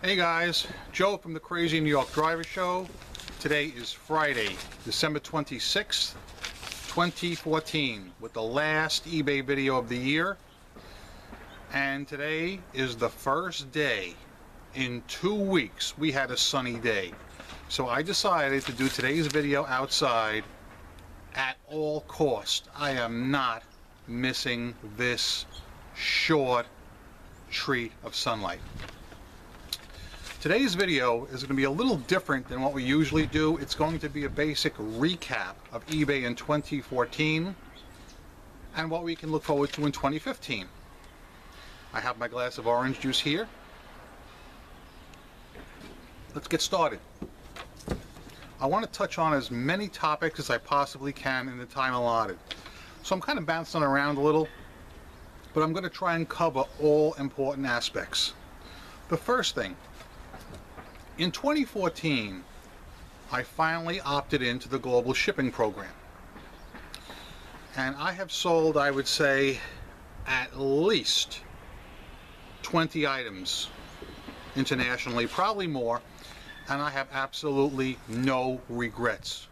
Hey guys, Joe from the Crazy New York Driver Show. Today is Friday, December 26th, 2014, with the last eBay video of the year. And today is the first day in 2 weeks we had a sunny day. So I decided to do today's video outside at all cost. I am not missing this short treat of sunlight. Today's video is going to be a little different than what we usually do. It's going to be a basic recap of eBay in 2014 and what we can look forward to in 2015. I have my glass of orange juice here. Let's get started. I want to touch on as many topics as I possibly can in the time allotted. So I'm kind of bouncing around a little, but I'm going to try and cover all important aspects. The first thing, in 2014, I finally opted into the global shipping program. And I have sold, I would say, at least 20 items internationally, probably more, and I have absolutely no regrets.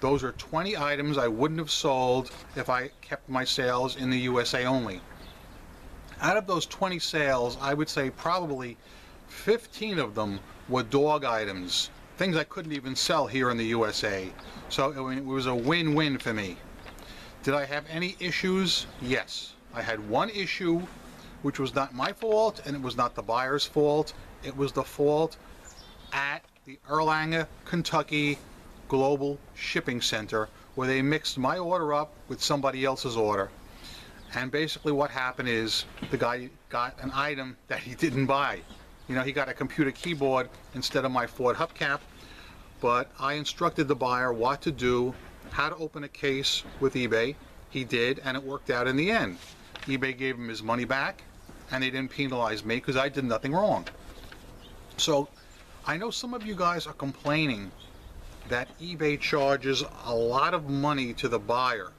Those are 20 items I wouldn't have sold if I kept my sales in the USA only. Out of those 20 sales, I would say probably 15 of them were dog items, things I couldn't even sell here in the USA. So it was a win-win for me. Did I have any issues? Yes. I had one issue, which was not my fault, and it was not the buyer's fault. It was the fault at the Erlanger, Kentucky Global Shipping Center, where they mixed my order up with somebody else's order. And basically what happened is the guy got an item that he didn't buy. You know, he got a computer keyboard instead of my Ford hubcap, but I instructed the buyer what to do, how to open a case with eBay. He did, and it worked out in the end. eBay gave him his money back, and they didn't penalize me because I did nothing wrong. So I know some of you guys are complaining that eBay charges a lot of money to the buyer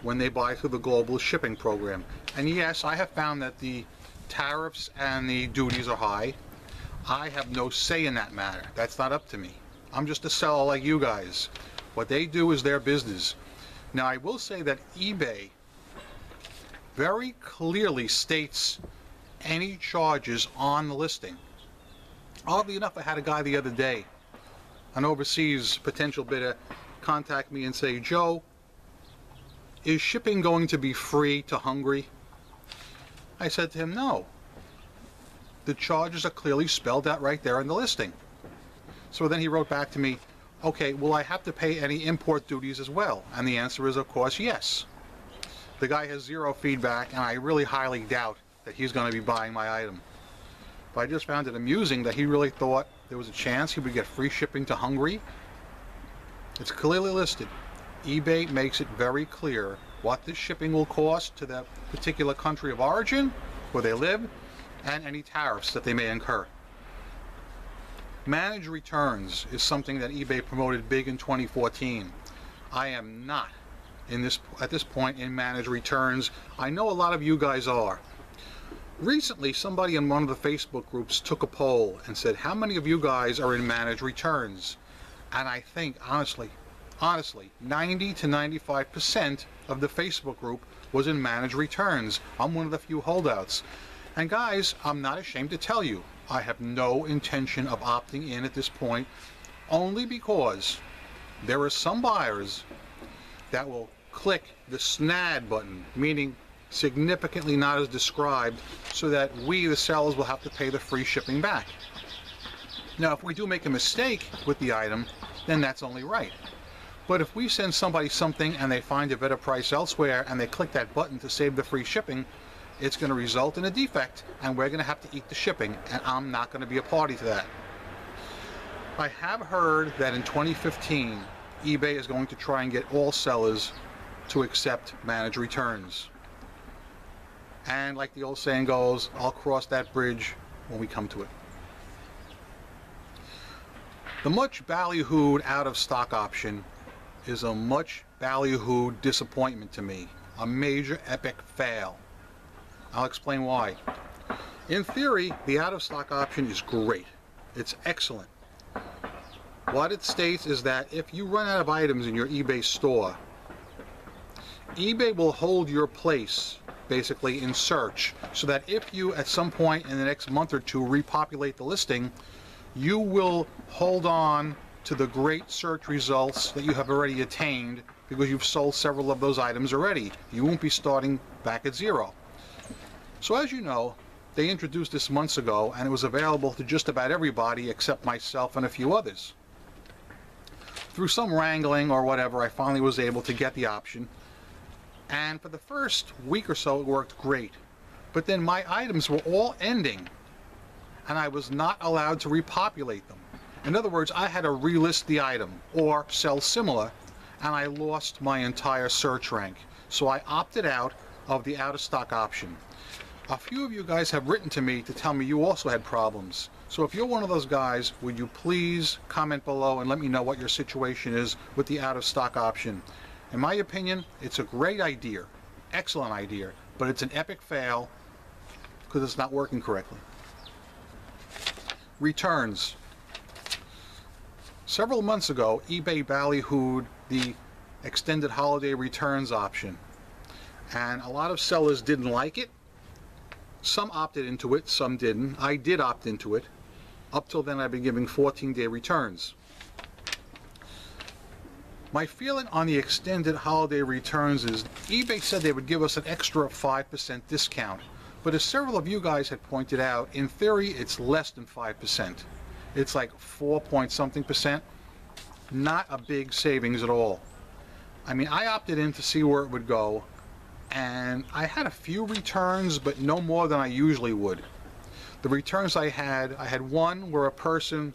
when they buy through the global shipping program. And yes, I have found that the tariffs and the duties are high. I have no say in that matter. That's not up to me. I'm just a seller like you guys. What they do is their business. Now I will say that eBay very clearly states any charges on the listing. Oddly enough, I had a guy the other day, an overseas potential bidder, contact me and say, Joe, is shipping going to be free to Hungary? I said to him, no. The charges are clearly spelled out right there in the listing. So then he wrote back to me, okay, will I have to pay any import duties as well? And the answer is, of course, yes. The guy has zero feedback, and I really highly doubt that he's going to be buying my item. But I just found it amusing that he really thought there was a chance he would get free shipping to Hungary. It's clearly listed. eBay makes it very clear what the shipping will cost to that particular country of origin where they live, and any tariffs that they may incur. Managed returns is something that eBay promoted big in 2014. I am not at this point in managed returns. I know a lot of you guys are. Recently, somebody in one of the Facebook groups took a poll and said, how many of you guys are in managed returns? And I think, honestly, 90 to 95% of the Facebook group was in managed returns. I'm one of the few holdouts. And guys, I'm not ashamed to tell you, I have no intention of opting in at this point, only because there are some buyers that will click the SNAD button, meaning significantly not as described, so that we, the sellers, will have to pay the free shipping back. Now, if we do make a mistake with the item, then that's only right. But if we send somebody something and they find a better price elsewhere and they click that button to save the free shipping, it's going to result in a defect and we're going to have to eat the shipping, and I'm not going to be a party to that. I have heard that in 2015 eBay is going to try and get all sellers to accept managed returns. And like the old saying goes, I'll cross that bridge when we come to it. The much ballyhooed out of stock option is a much ballyhooed disappointment to me, a major epic fail. I'll explain why. In theory, the out-of-stock option is great. It's excellent. What it states is that if you run out of items in your eBay store, eBay will hold your place basically in search, so that if you at some point in the next month or two repopulate the listing, you will hold on to the great search results that you have already attained because you've sold several of those items already. You won't be starting back at zero. So as you know, they introduced this months ago, and it was available to just about everybody except myself and a few others. Through some wrangling or whatever, I finally was able to get the option. And for the first week or so, it worked great. But then my items were all ending, and I was not allowed to repopulate them. In other words, I had to relist the item or sell similar, and I lost my entire search rank. So I opted out of the out-of-stock option. A few of you guys have written to me to tell me you also had problems. So if you're one of those guys, would you please comment below and let me know what your situation is with the out-of-stock option. In my opinion, it's a great idea, excellent idea, but it's an epic fail because it's not working correctly. Returns. Several months ago, eBay ballyhooed the extended holiday returns option, and a lot of sellers didn't like it. Some opted into it, some didn't. I did opt into it. Up till then, I've been giving 14-day returns. My feeling on the extended holiday returns is eBay said they would give us an extra 5% discount, but as several of you guys had pointed out, in theory it's less than 5%. It's like 4-point-something%. Not a big savings at all. I mean, I opted in to see where it would go, and I had a few returns, but no more than I usually would. The returns I had one where a person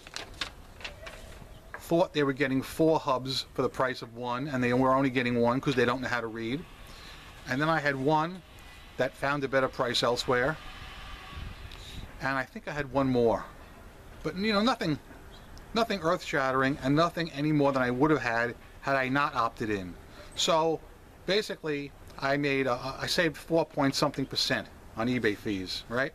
thought they were getting 4 hubs for the price of 1, and they were only getting 1 because they don't know how to read. And then I had one that found a better price elsewhere, and I think I had one more. But you know, nothing earth-shattering, and nothing any more than I would have had I not opted in. So basically, I saved 4-point-something% on eBay fees, right?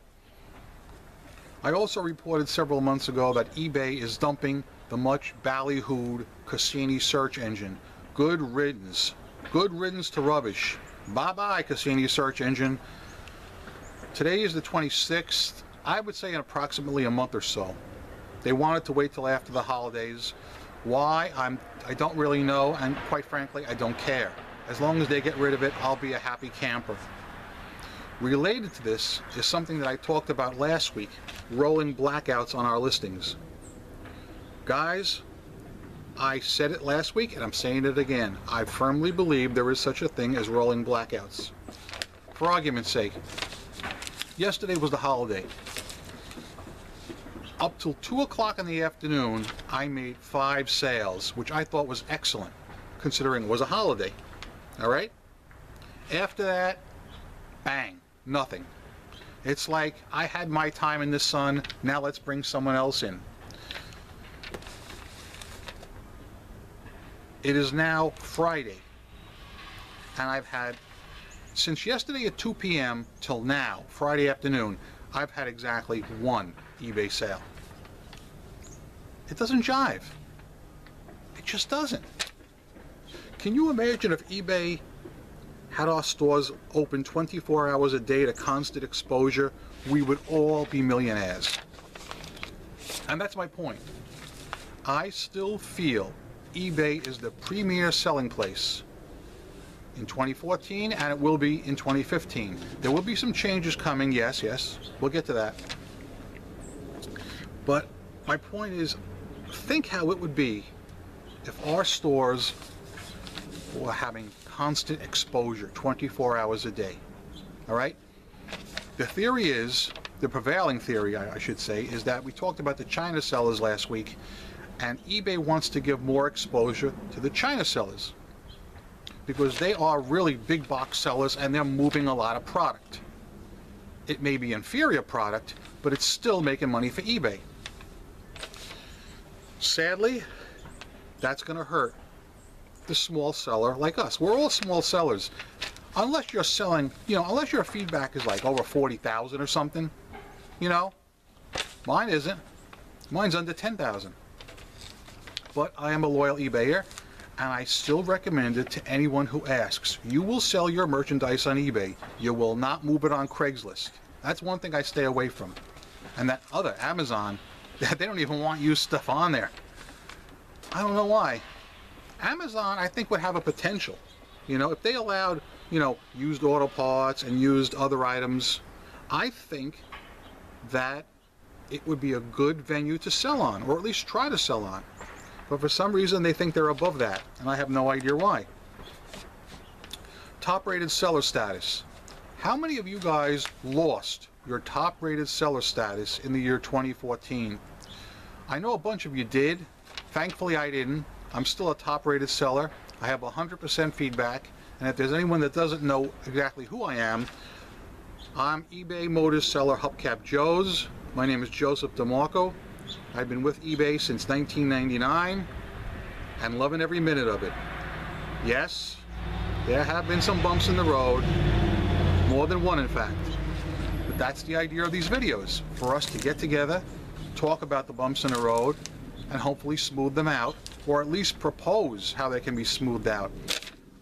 I also reported several months ago that eBay is dumping the much ballyhooed Cassini search engine. Good riddance. Good riddance to rubbish. Bye-bye, Cassini search engine. Today is the 26th. I would say in approximately a month or so. They wanted to wait till after the holidays. Why? I don't really know, and quite frankly, I don't care. As long as they get rid of it, I'll be a happy camper. Related to this is something that I talked about last week, rolling blackouts on our listings. Guys, I said it last week and I'm saying it again. I firmly believe there is such a thing as rolling blackouts. For argument's sake, yesterday was the holiday. Up till 2 o'clock in the afternoon, I made 5 sales, which I thought was excellent, considering it was a holiday. All right? After that, bang, nothing. It's like I had my time in the sun, now let's bring someone else in. It is now Friday, and I've had, since yesterday at 2 p.m. till now, Friday afternoon, I've had exactly 1 eBay sale. It doesn't jive. It just doesn't. Can you imagine if eBay had our stores open 24 hours a day to constant exposure? We would all be millionaires. And that's my point. I still feel eBay is the premier selling place in 2014, and it will be in 2015. There will be some changes coming, yes, we'll get to that. But my point is, think how it would be if our stores were having constant exposure 24 hours a day. All right? The theory is, the prevailing theory, I should say, is that we talked about the China sellers last week, and eBay wants to give more exposure to the China sellers because they are really big box sellers and they're moving a lot of product. It may be inferior product, but it's still making money for eBay. Sadly, that's going to hurt the small seller like us. We're all small sellers. Unless you're selling, unless your feedback is like over 40,000 or something, You know, mine isn't. Mine's under 10,000. But I am a loyal eBayer, and I still recommend it to anyone who asks. You will sell your merchandise on eBay. You will not move it on Craigslist. That's one thing I stay away from. And that other, Amazon, they don't even want used stuff on there. I don't know why. Amazon, I think, would have a potential. You know, if they allowed, you know, used auto parts and used other items, I think that it would be a good venue to sell on, or at least try to sell on. But for some reason they think they're above that, and I have no idea why. Top rated seller status. How many of you guys lost your top rated seller status in the year 2014? I know a bunch of you did. Thankfully I didn't. I'm still a top rated seller. I have 100% feedback, and if there's anyone that doesn't know exactly who I am, I'm eBay Motors Seller Hubcap Joe's. My name is Joseph DeMarco. I've been with eBay since 1999 and loving every minute of it. Yes, there have been some bumps in the road, more than one in fact. But that's the idea of these videos, for us to get together, talk about the bumps in the road, and hopefully smooth them out, or at least propose how they can be smoothed out.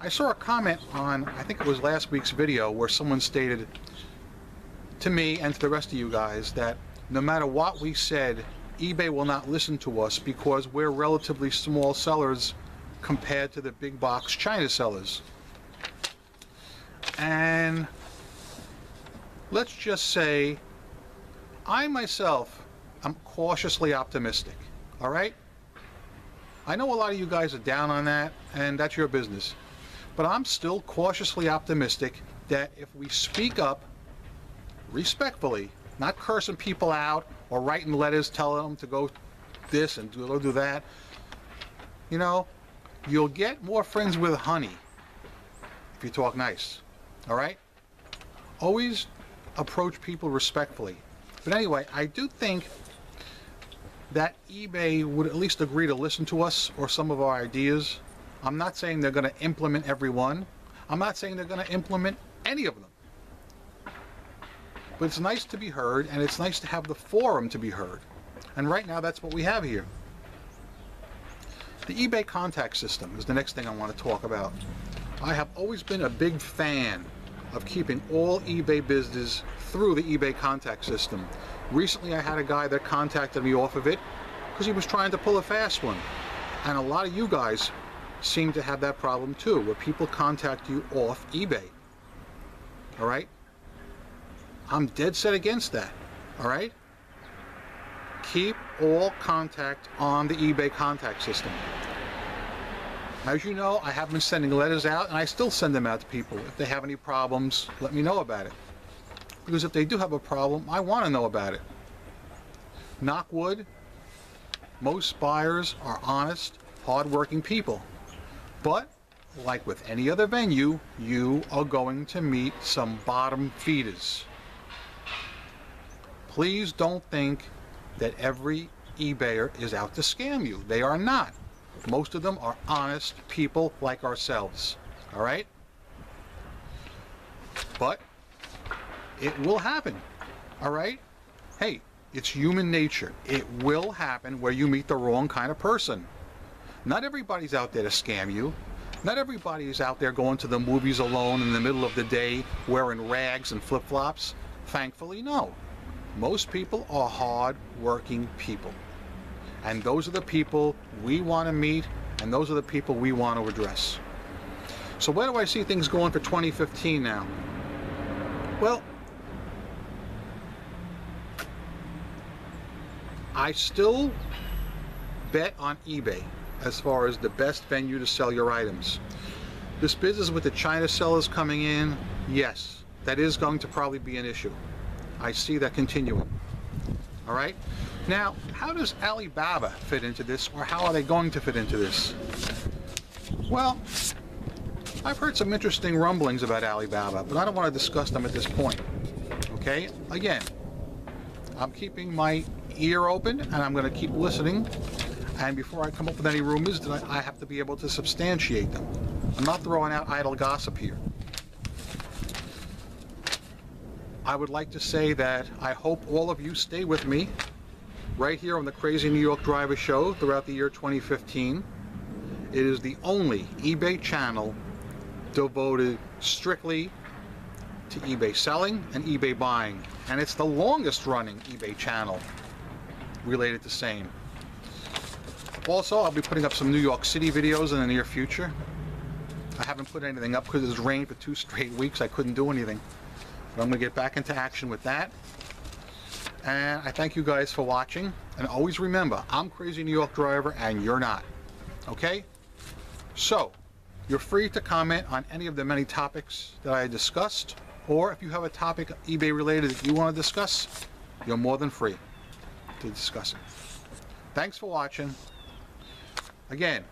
I saw a comment on, I think it was last week's video, where someone stated to me and to the rest of you guys that no matter what we said, eBay will not listen to us because we're relatively small sellers compared to the big box China sellers. And let's just say I myself am cautiously optimistic. All right? I know a lot of you guys are down on that, and that's your business. But I'm still cautiously optimistic that if we speak up respectfully, not cursing people out or writing letters telling them to go this and go do that, you know, you'll get more friends with honey if you talk nice. All right? Always approach people respectfully. But anyway, I do think that eBay would at least agree to listen to us or some of our ideas. I'm not saying they're going to implement every one. I'm not saying they're going to implement any of them. But it's nice to be heard, and it's nice to have the forum to be heard. And right now, that's what we have here. The eBay contact system is the next thing I want to talk about. I have always been a big fan of keeping all eBay business through the eBay contact system. Recently, I had a guy that contacted me off of it because he was trying to pull a fast one. And a lot of you guys seem to have that problem too, where people contact you off eBay. All right? I'm dead set against that. All right? Keep all contact on the eBay contact system. As you know, I have been sending letters out, and I still send them out to people. If they have any problems, let me know about it. Because if they do have a problem, I want to know about it. Knock wood, most buyers are honest, hard-working people. But, like with any other venue, you are going to meet some bottom feeders. Please don't think that every eBayer is out to scam you. They are not. Most of them are honest people like ourselves. All right? But it will happen. All right? Hey, it's human nature. It will happen where you meet the wrong kind of person. Not everybody's out there to scam you. Not everybody is out there going to the movies alone in the middle of the day wearing rags and flip-flops. Thankfully, no. Most people are hard-working people. And those are the people we want to meet, and those are the people we want to address. So where do I see things going for 2015 now? Well, I still bet on eBay as far as the best venue to sell your items. This business with the China sellers coming in, yes, that is going to probably be an issue. I see that continuing. All right? Now, how does Alibaba fit into this, or how are they going to fit into this? Well, I've heard some interesting rumblings about Alibaba, but I don't want to discuss them at this point. Okay? Again, I'm keeping my ear open, and I'm going to keep listening. And before I come up with any rumors, then I have to be able to substantiate them. I'm not throwing out idle gossip here. I would like to say that I hope all of you stay with me right here on the Crazy New York Driver Show throughout the year 2015. It is the only eBay channel devoted strictly to eBay selling and eBay buying, and it's the longest running eBay channel related to same. Also, I'll be putting up some New York City videos in the near future. I haven't put anything up because it's rained for 2 straight weeks. I couldn't do anything, but I'm going to get back into action with that. And I thank you guys for watching, and always remember, I'm Crazy New York Driver and you're not. Okay? So, you're free to comment on any of the many topics that I discussed, or if you have a topic eBay related that you want to discuss, you're more than free to discuss it. Thanks for watching. Again,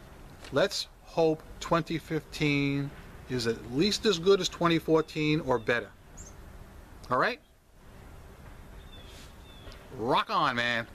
let's hope 2015 is at least as good as 2014 or better. All right? Rock on, man.